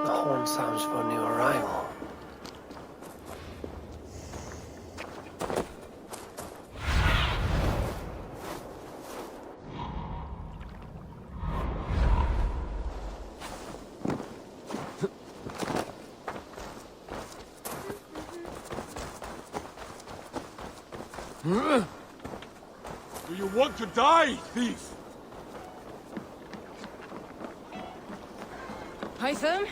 The horn sounds for a new arrival. Do you want to die, thief? Hytham?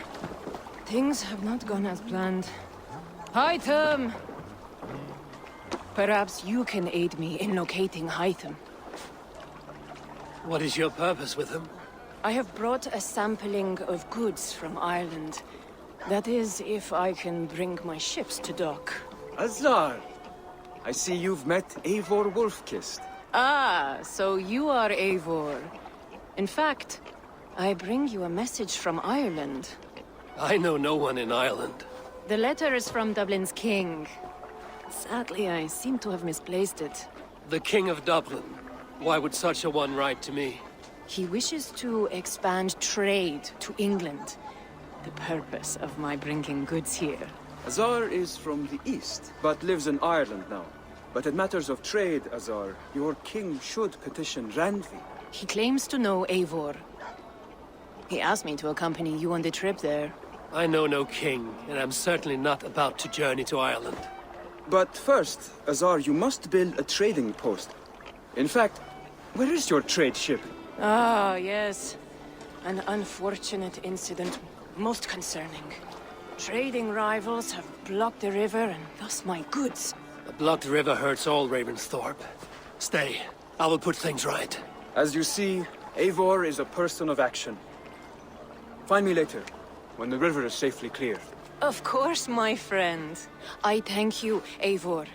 Things have not gone as planned. Hytham! Perhaps you can aid me in locating Hytham. What is your purpose with him? I have brought a sampling of goods from Ireland. That is, if I can bring my ships to dock. Azar! I see you've met Eivor Wolfkist. Ah, so you are Eivor. In fact, I bring you a message from Ireland. I know no one in Ireland. The letter is from Dublin's king. Sadly, I seem to have misplaced it. The King of Dublin. Why would such a one write to me? He wishes to expand trade to England. The purpose of my bringing goods here. Azar is from the east, but lives in Ireland now. But in matters of trade, Azar, your king should petition Randvi. He claims to know Eivor. He asked me to accompany you on the trip there. I know no king, and I'm certainly not about to journey to Ireland. But first, Azar, you must build a trading post. In fact, where is your trade ship? Ah, yes. An unfortunate incident, most concerning. Trading rivals have blocked the river, and thus my goods. A blocked river hurts all Ravensthorpe. Stay. I will put things right. As you see, Eivor is a person of action. Find me later, when the river is safely cleared. Of course, my friend. I thank you, Eivor.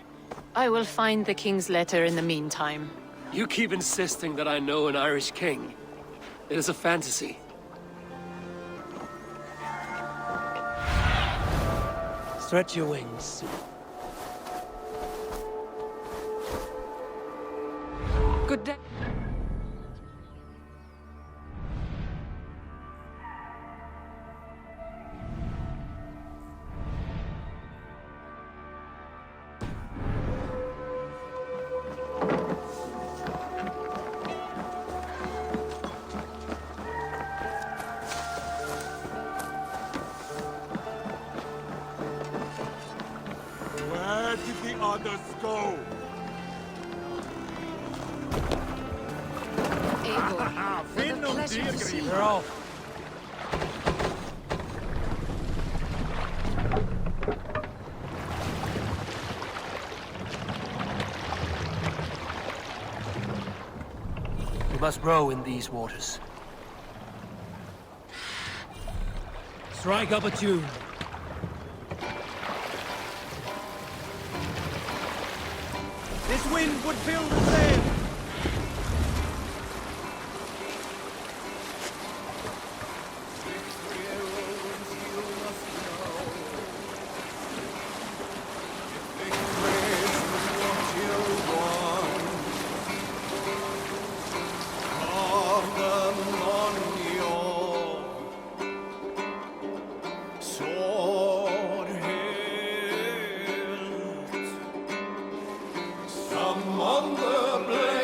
I will find the king's letter in the meantime. You keep insisting that I know an Irish king. It is a fantasy. Stretch your wings. Good day. Where did the others go? They're off. We must row in these waters. Strike up a tune. This wind would fill the sail. Among the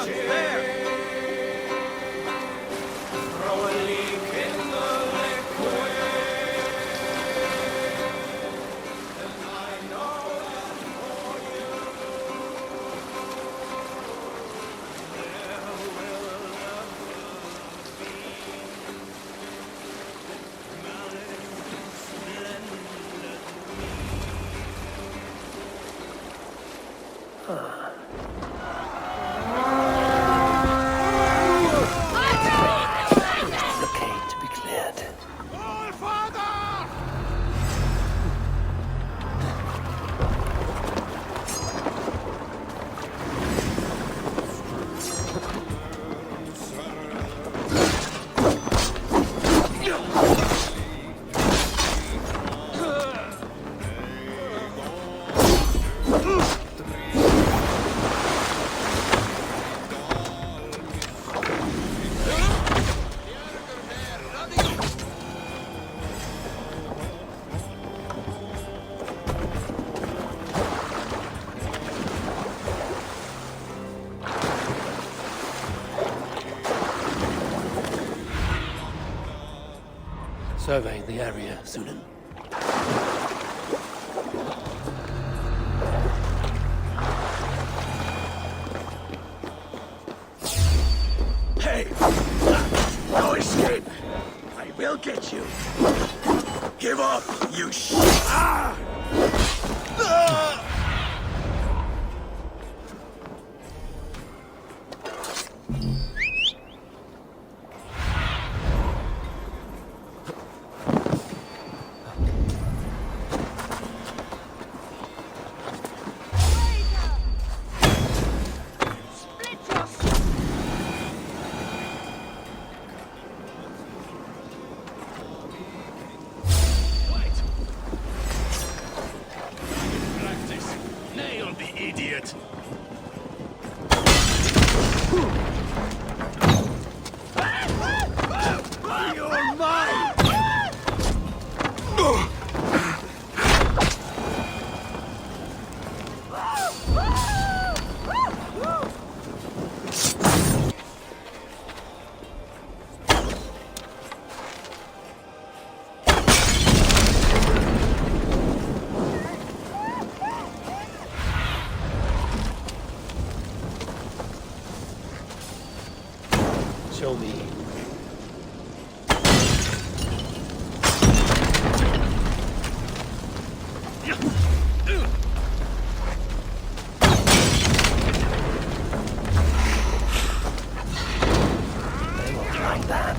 There! Blockade to be cleared. All father! Surveying the area, Sunan. Hey! No escape! I will get you! Give up, you Ah! Ah! Practice. Nail the idiot. You're mine! Show me. They won't like that.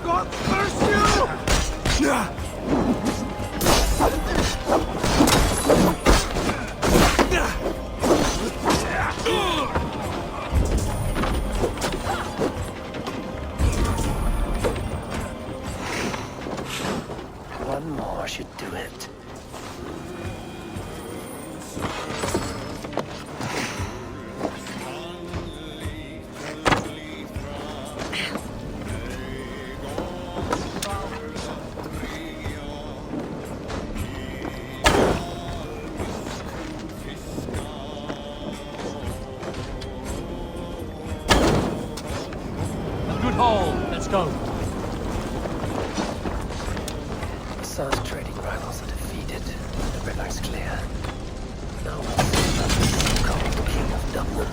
God curse you! One more should do it. Good haul. Let's go. The Sar's trading rivals are defeated. The river's clear. Now we'll called King of Dublin.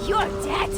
You're dead!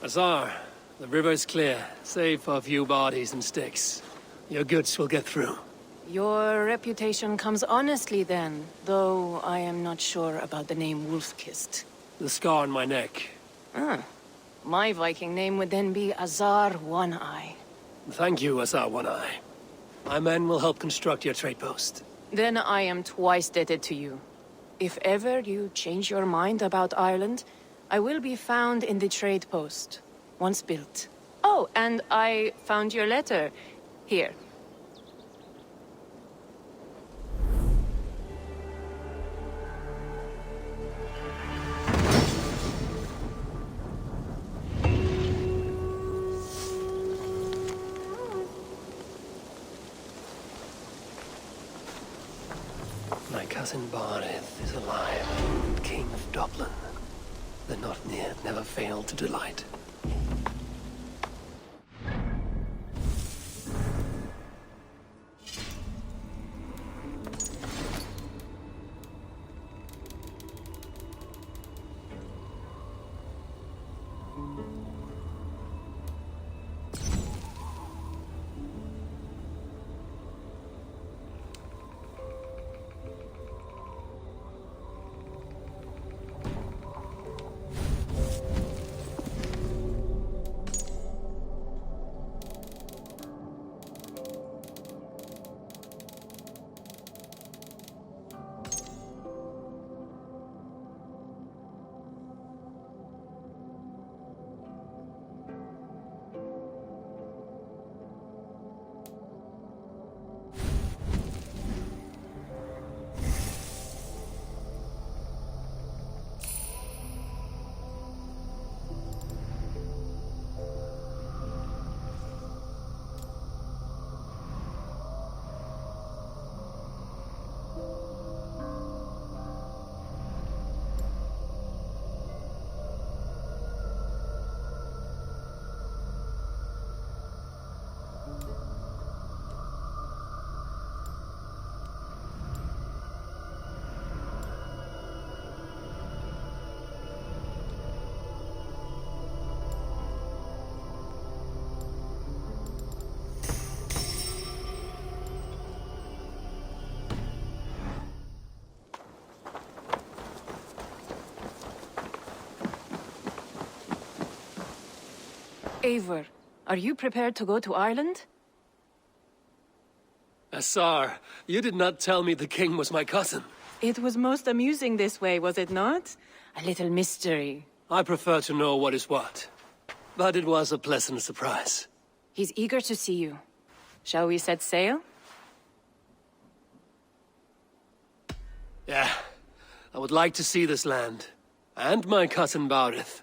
Azar, the river's clear, save for a few bodies and sticks. Your goods will get through. Your reputation comes honestly then, though I am not sure about the name Wolf-Kissed. The scar on my neck. Ah. My Viking name would then be Azar One-Eye. Thank you, Azar One-Eye. My men will help construct your trade post. Then I am twice indebted to you. If ever you change your mind about Ireland, I will be found in the trade post, once built. Oh, and I found your letter. Here. My cousin Barith is alive, King of Dublin. The Notnir never failed to delight. Eivor, are you prepared to go to Ireland? Azar, you did not tell me the king was my cousin. It was most amusing this way, was it not? A little mystery. I prefer to know what is what. But it was a pleasant surprise. He's eager to see you. Shall we set sail? Yeah, I would like to see this land. And my cousin Barith.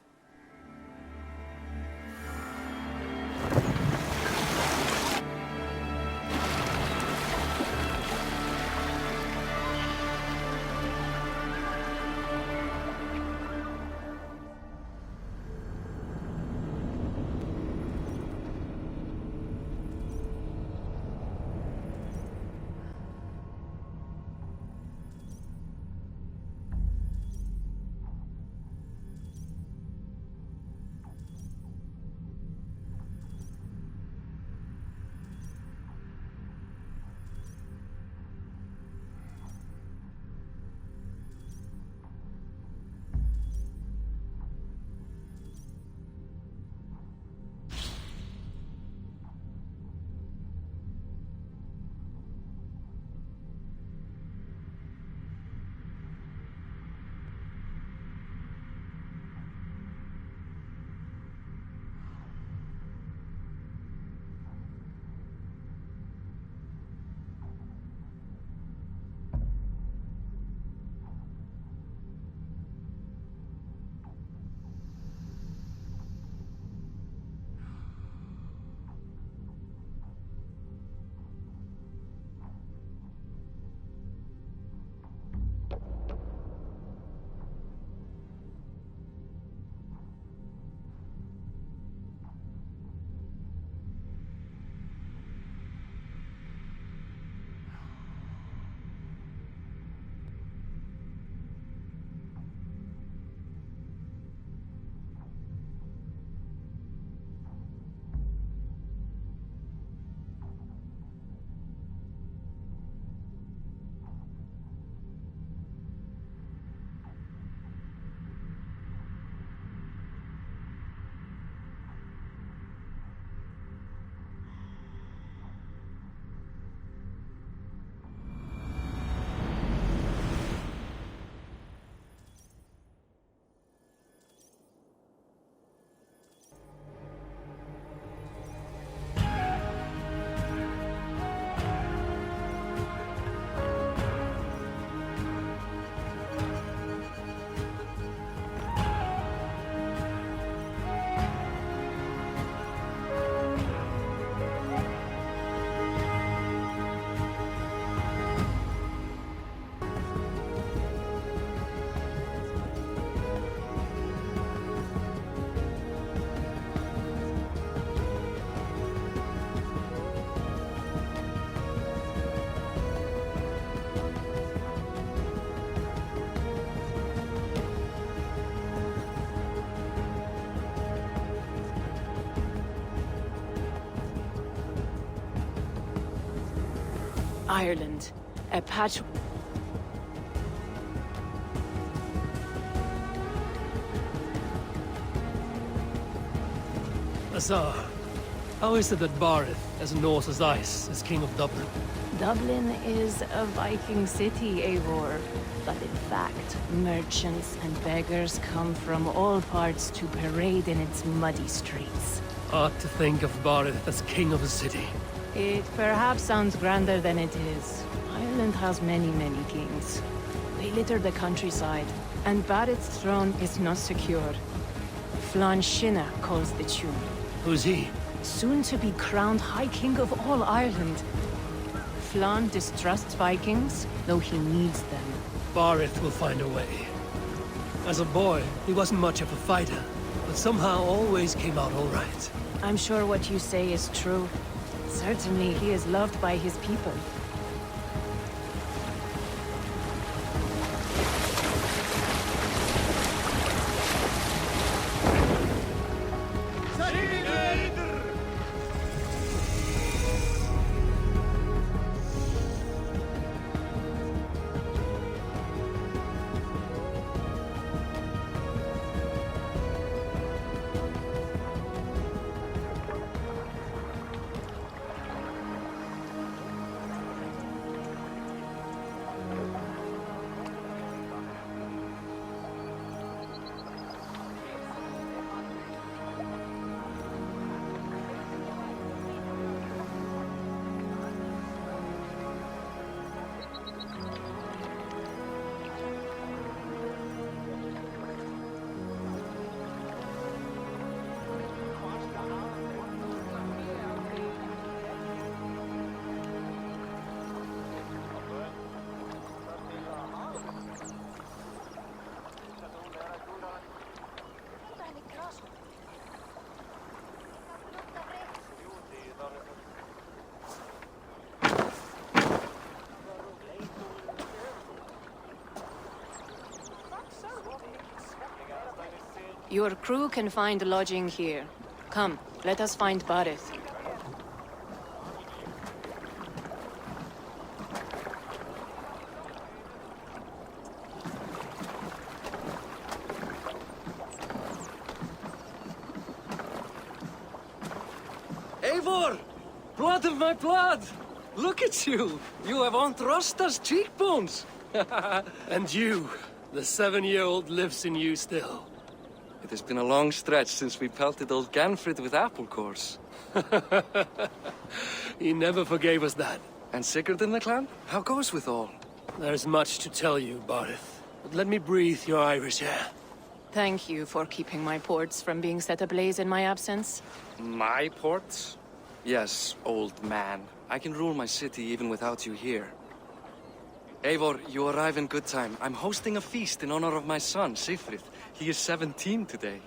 Ireland, a patch... Azar, how is it that Barith, as Norse as ice, is king of Dublin? Dublin is a Viking city, Eivor. But in fact, merchants and beggars come from all parts to parade in its muddy streets. Odd to think of Barith as king of a city. It perhaps sounds grander than it is. Ireland has many, many kings. They litter the countryside, and Barith's throne is not secure. Flann Sinna calls the tune. Who's he? Soon to be crowned High King of all Ireland. Flann distrusts Vikings, though he needs them. Barith will find a way. As a boy, he wasn't much of a fighter, but somehow always came out all right. I'm sure what you say is true. Certainly, he is loved by his people. Your crew can find lodging here. Come, let us find Barith. Eivor! Blood of my blood! Look at you! You have Aunt Rosta's cheekbones! And you, the 7-year-old lives in you still. It has been a long stretch since we pelted old Ganfrid with apple cores. He never forgave us that. And Sigurd in the clan? How goes with all? There's much to tell you, Barith. But let me breathe your Irish air. Thank you for keeping my ports from being set ablaze in my absence. My ports? Yes, old man. I can rule my city even without you here. Eivor, you arrive in good time. I'm hosting a feast in honor of my son, Sigfrid. He is 17 today.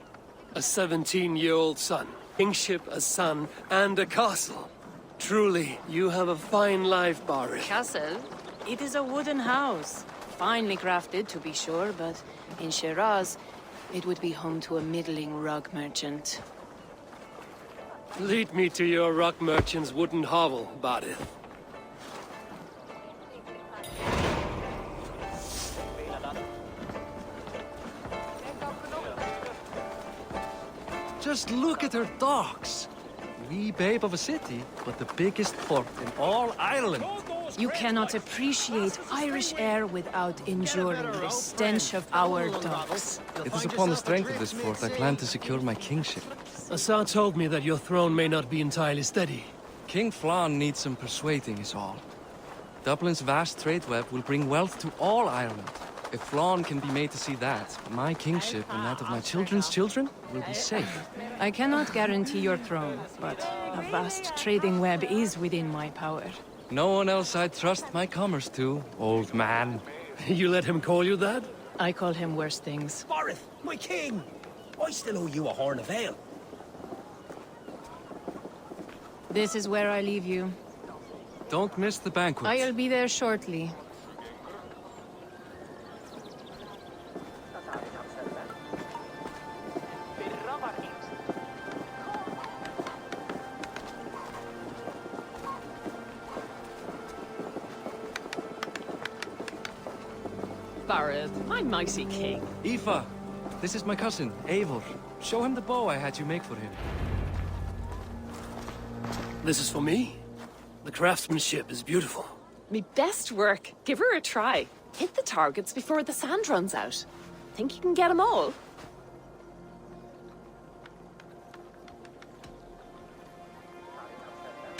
A 17-year-old son, kingship, a son, and a castle. Truly, you have a fine life, Barith. Castle? It is a wooden house. Finely crafted, to be sure, but in Shiraz, it would be home to a middling rug merchant. Lead me to your rock merchant's wooden hovel, Barith. Just look at her docks. Wee babe of a city, but the biggest port in all Ireland. You cannot appreciate Irish air without enduring the stench of our docks. It is upon the strength of this port I plan to secure my kingship. Assar told me that your throne may not be entirely steady. King Flann needs some persuading is all. Dublin's vast trade web will bring wealth to all Ireland. If Flann can be made to see that, my kingship and that of my children's children will be safe. I cannot guarantee your throne, but a vast trading web is within my power. No one else I'd trust my commerce to, old man. You let him call you that? I call him worse things. Barith, my king! I still owe you a horn of ale. This is where I leave you. Don't miss the banquet. I'll be there shortly. Barad, my mighty king. Aoife, this is my cousin, Eivor. Show him the bow I had you make for him. This is for me? The craftsmanship is beautiful. Me best work. Give her a try. Hit the targets before the sand runs out. Think you can get them all?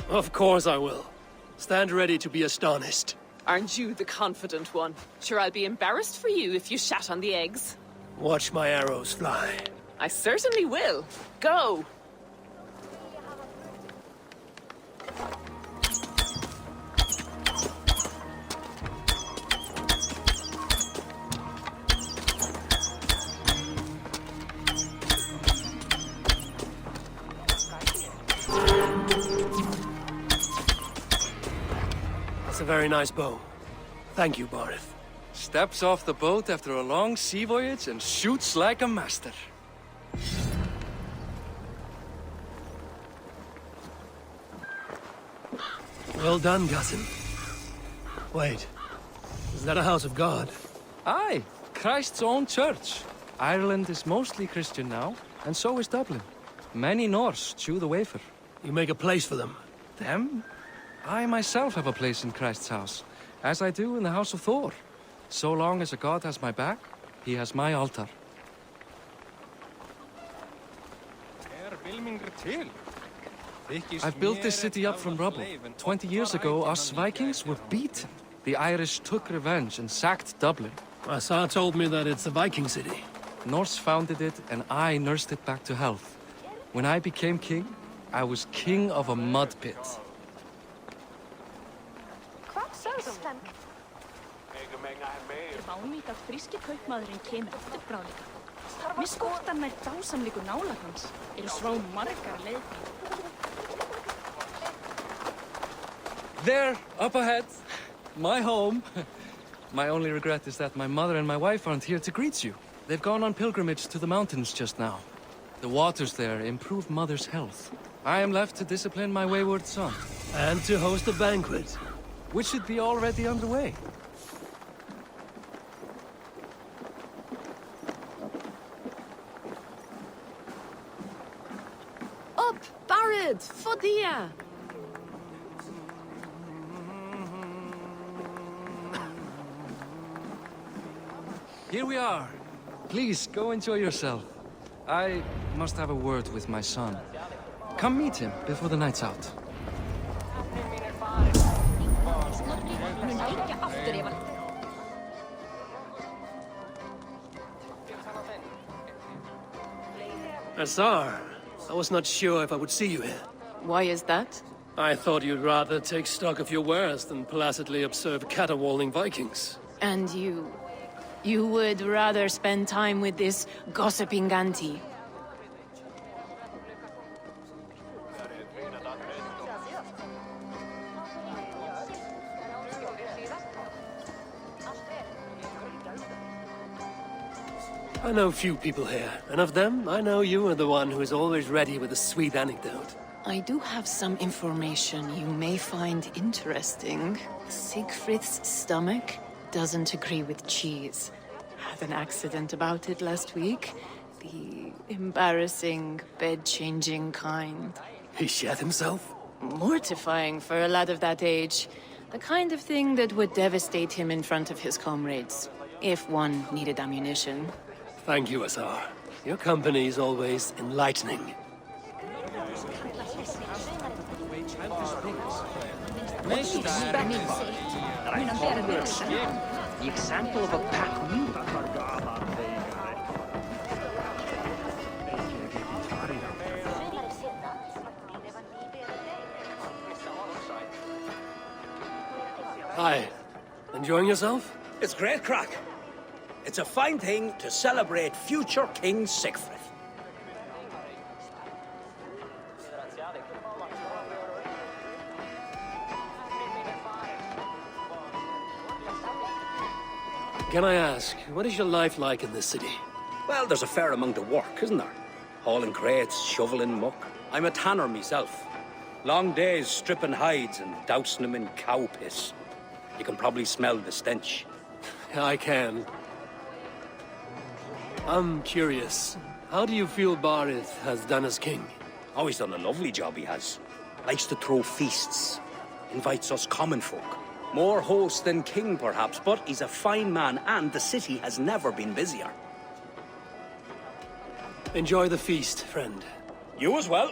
Of course I will. Stand ready to be astonished. Aren't you the confident one? Sure, I'll be embarrassed for you if you shat on the eggs. Watch my arrows fly. I certainly will. Go! That's a very nice bow. Thank you, Barith. Steps off the boat after a long sea voyage and shoots like a master. Well done, cousin. Wait, is that a house of God? Aye, Christ's own church. Ireland is mostly Christian now, and so is Dublin. Many Norse chew the wafer. You make a place for them. Them? I myself have a place in Christ's house, as I do in the house of Thor. So long as a god has my back, he has my altar. I've built this city up from rubble. 20 years ago, us Vikings were beaten. The Irish took revenge and sacked Dublin. Assar told me that it's a Viking city. Norse founded it, and I nursed it back to health. When I became king, I was king of a mud pit. Að fríski kaupmaðurinn kemur eftir bráðlega. Mér skortar nær dásamleikur nálægt hans. Eru svo margar leiðir. There, up ahead. My home. My only regret is that my mother and my wife aren't here to greet you. They've gone on pilgrimage to the mountains just now. The waters there improve mother's health. I am left to discipline my wayward son. And to host a banquet. Which should be already underway. Up, Barad, Fodia! Here we are. Please, go enjoy yourself. I must have a word with my son. Come meet him before the night's out. Assar, I was not sure if I would see you here. Why is that? I thought you'd rather take stock of your wares than placidly observe caterwauling Vikings. And you... you would rather spend time with this gossiping auntie? I know few people here, and of them, I know you are the one who is always ready with a sweet anecdote. I do have some information you may find interesting. Siegfried's stomach doesn't agree with cheese. Had an accident about it last week. The embarrassing, bed-changing kind. He shat himself? Mortifying for a lad of that age. The kind of thing that would devastate him in front of his comrades. If one needed ammunition. Thank you, Assar. Your company is always enlightening. The example of a pack mule. Hi. Enjoying yourself? It's great crack. It's a fine thing to celebrate future King Siegfried. Can I ask, what is your life like in this city? Well, there's a fair amount of work, isn't there? Hauling crates, shoveling muck. I'm a tanner myself. Long days stripping hides and dousing them in cow piss. You can probably smell the stench. I can. I'm curious. How do you feel Barith has done as king? Oh, he's done a lovely job, he has. Likes to throw feasts. Invites us common folk. More host than king, perhaps, but he's a fine man, and the city has never been busier. Enjoy the feast, friend. You as well.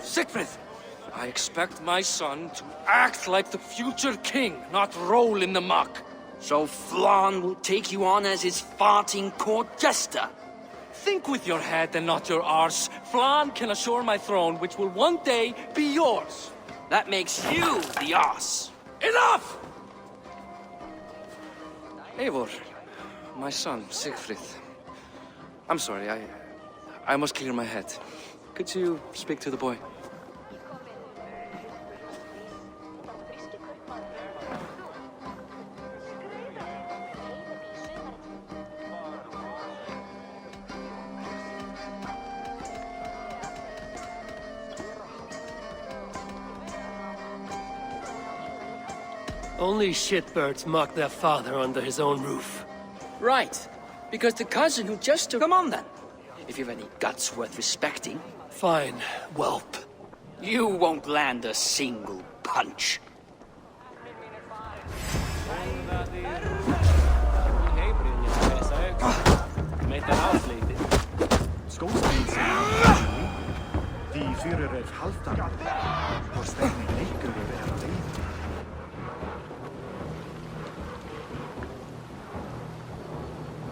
Siegfried! I expect my son to act like the future king, not roll in the muck. So Flann will take you on as his farting court jester? Think with your head and not your arse. Flann can assure my throne, which will one day be yours. That makes you the arse. Enough! Eivor, my son, Siegfried. I'm sorry, I must clear my head. Could you speak to the boy? Only shitbirds mock their father under his own roof. Right. Because the cousin who just took him on then. If you've any guts worth respecting. Fine, whelp. You won't land a single punch.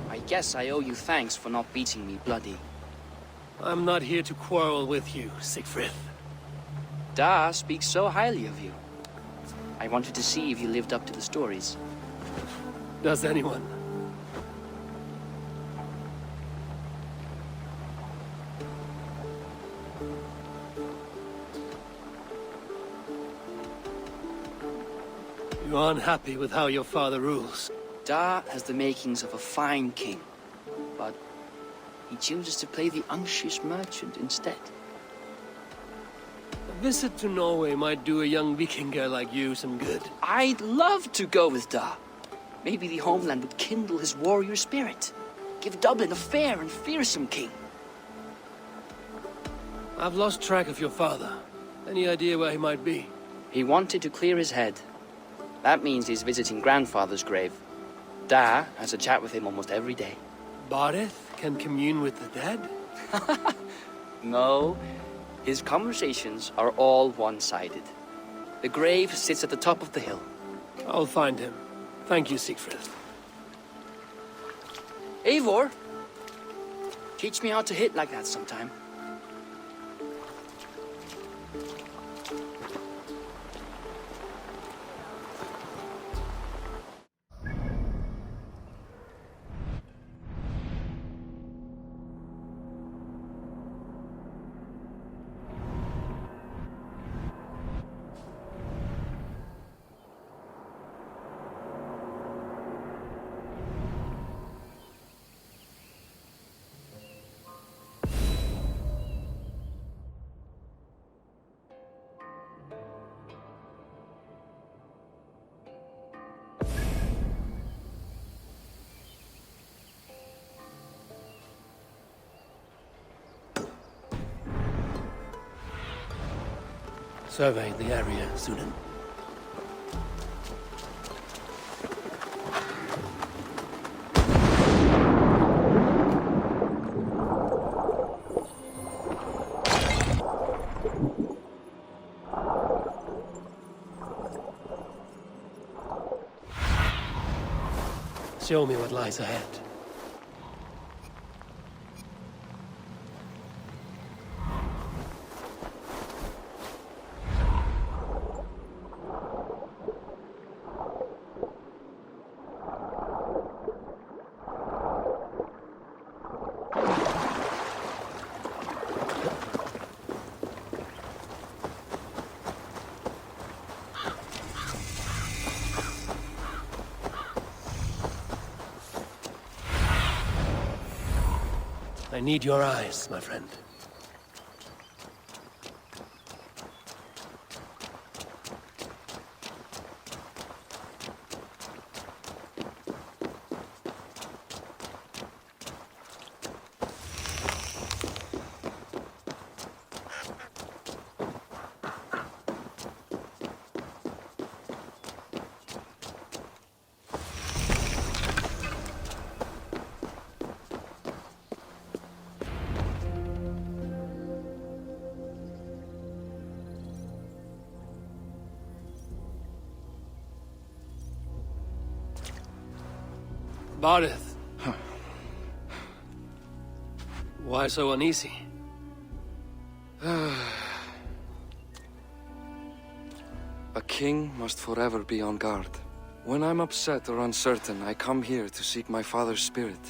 I guess I owe you thanks for not beating me bloody. I'm not here to quarrel with you, Siegfried. Da speaks so highly of you. I wanted to see if you lived up to the stories. Does anyone? You are unhappy with how your father rules. Da has the makings of a fine king, but he chooses to play the unctuous merchant instead. A visit to Norway might do a young Vikinger like you some good. I'd love to go with Da. Maybe the homeland would kindle his warrior spirit. Give Dublin a fair and fearsome king. I've lost track of your father. Any idea where he might be? He wanted to clear his head. That means he's visiting grandfather's grave. Da has a chat with him almost every day. Barith can commune with the dead? No. His conversations are all one-sided. The grave sits at the top of the hill. I'll find him. Thank you, Siegfried. Eivor! Teach me how to hit like that sometime. Survey the area, Sunan. Show me what lies ahead. I need your eyes, my friend. Bardeth. Why so uneasy? A king must forever be on guard. When I'm upset or uncertain, I come here to seek my father's spirit.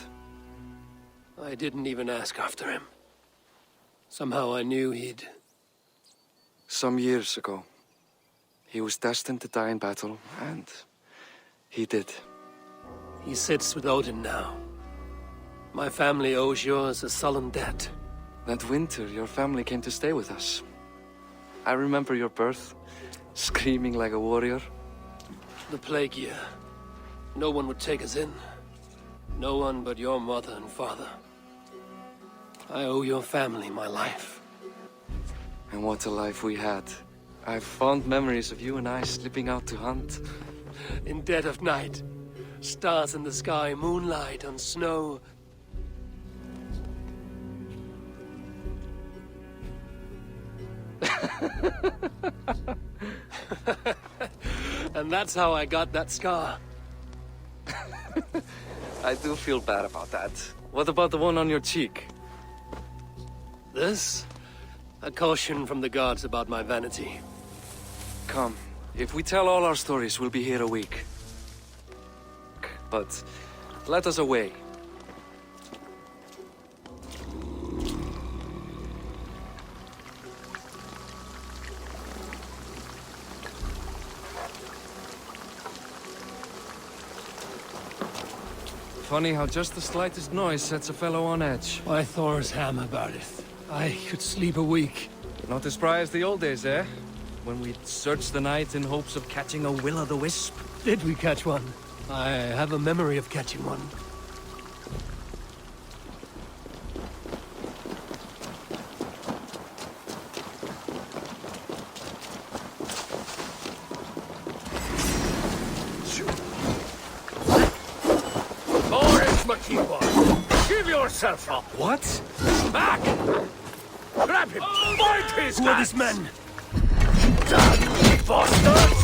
I didn't even ask after him. Somehow I knew he'd... Some years ago, he was destined to die in battle, and he did. He sits with Odin now. My family owes yours a sullen debt. That winter, your family came to stay with us. I remember your birth, screaming like a warrior. The plague year. No one would take us in. No one but your mother and father. I owe your family my life. And what a life we had. I have fond memories of you and I slipping out to hunt. In dead of night. Stars in the sky, moonlight on snow. And that's how I got that scar. I do feel bad about that. What about the one on your cheek? This? A caution from the gods about my vanity. Come, if we tell all our stories, we'll be here a week. But let us away. Funny how just the slightest noise sets a fellow on edge. Why Thor's hammer, Bardeth? I could sleep a week. Not as spry as the old days, eh? When we'd search the night in hopes of catching a will-o'-the-wisp. Did we catch one? I have a memory of catching one. Give yourself up! What? Back! Grab him! Fight his Who are these men? Damn bastards!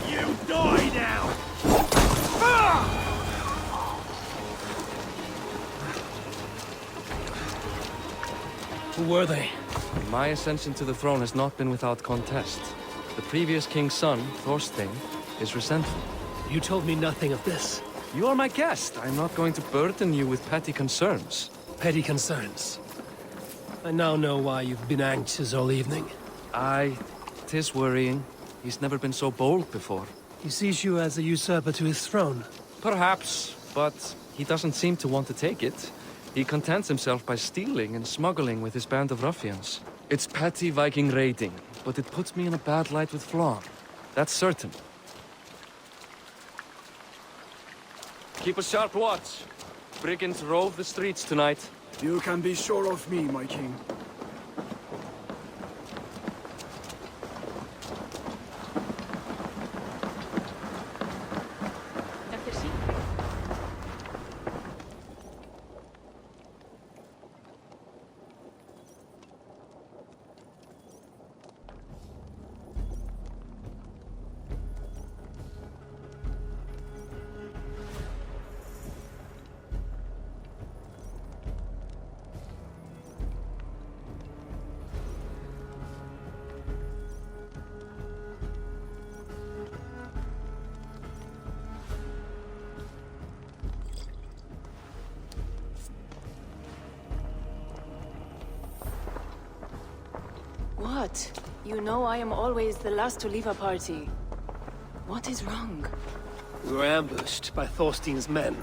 You die now! Who were they? My ascension to the throne has not been without contest. The previous king's son, Thorstein, is resentful. You told me nothing of this. You are my guest. I'm not going to burden you with petty concerns. Petty concerns. I now know why you've been anxious all evening. Aye, 'tis worrying. He's never been so bold before. He sees you as a usurper to his throne. Perhaps, but he doesn't seem to want to take it. He contents himself by stealing and smuggling with his band of ruffians. It's petty Viking raiding, but it puts me in a bad light with Flann. That's certain. Keep a sharp watch. Brigands rove the streets tonight. You can be sure of me, my king. Eftir sín. What? You know I am always the last to leave a party. What is wrong? We were ambushed by Thorstein's men.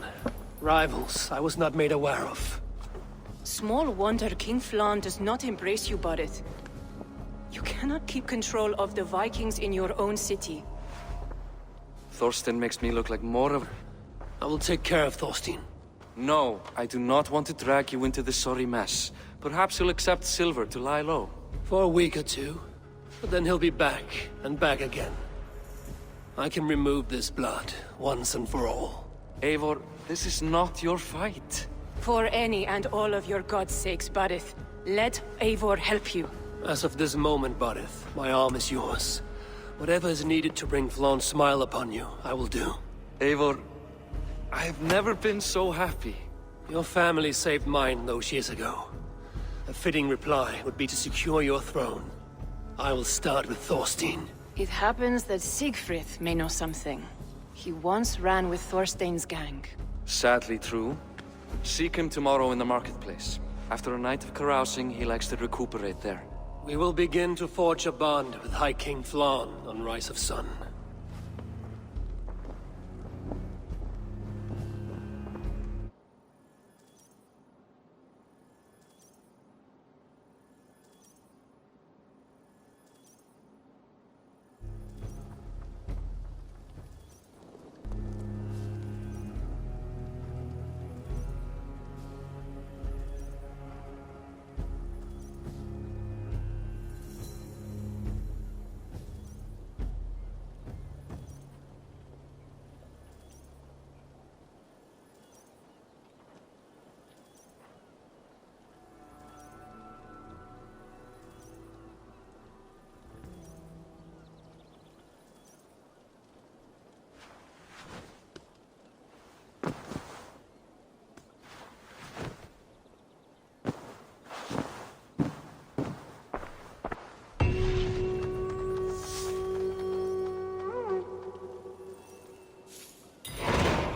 Rivals I was not made aware of. Small wonder King Flann does not embrace you, Borith. You cannot keep control of the Vikings in your own city. Thorstein makes me look like more of... I will take care of Thorstein. No, I do not want to drag you into this sorry mess. Perhaps you'll accept silver to lie low. For a week or two. But then he'll be back, and back again. I can remove this blood, once and for all. Eivor, this is not your fight. For any and all of your god's sakes, Borith, let Eivor help you. As of this moment, Borith, my arm is yours. Whatever is needed to bring Flaun's smile upon you, I will do. Eivor, I have never been so happy. Your family saved mine those years ago. A fitting reply would be to secure your throne. I will start with Thorstein. It happens that Siegfried may know something. He once ran with Thorstein's gang. Sadly true. Seek him tomorrow in the marketplace. After a night of carousing, he likes to recuperate there. We will begin to forge a bond with High King Flann on Rise of Sun.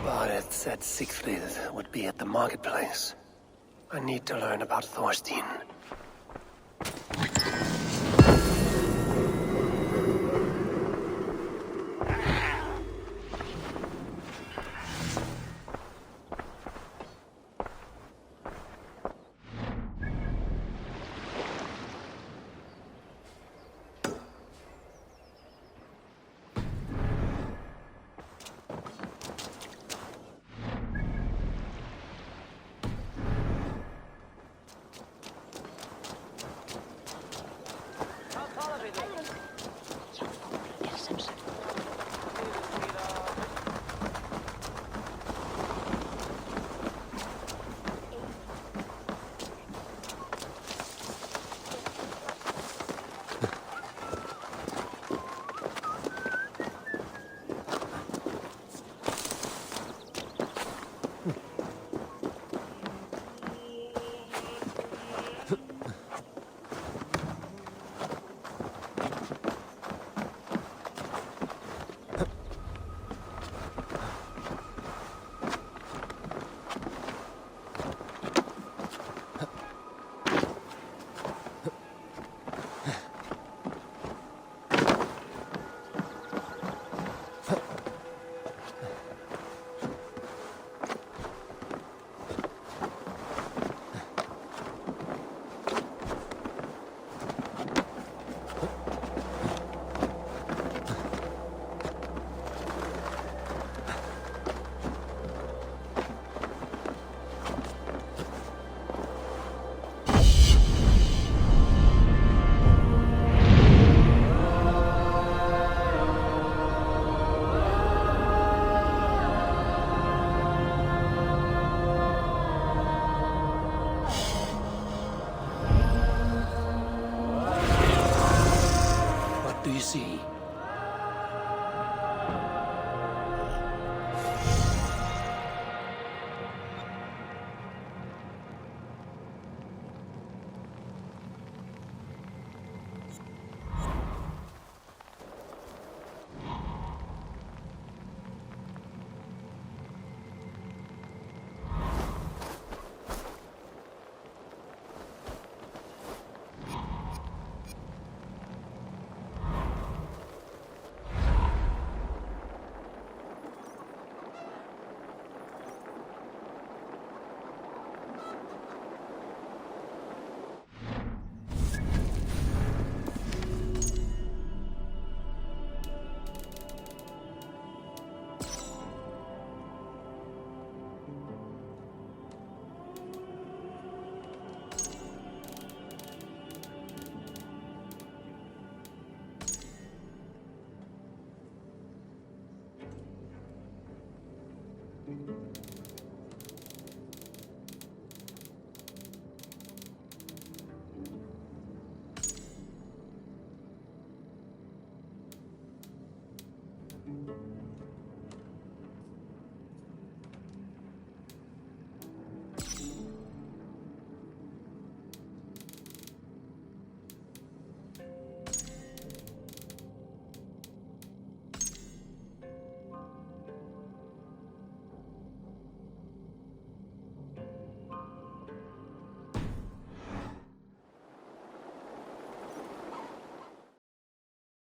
Borith said Siegfried would be at the marketplace. I need to learn about Thorstein.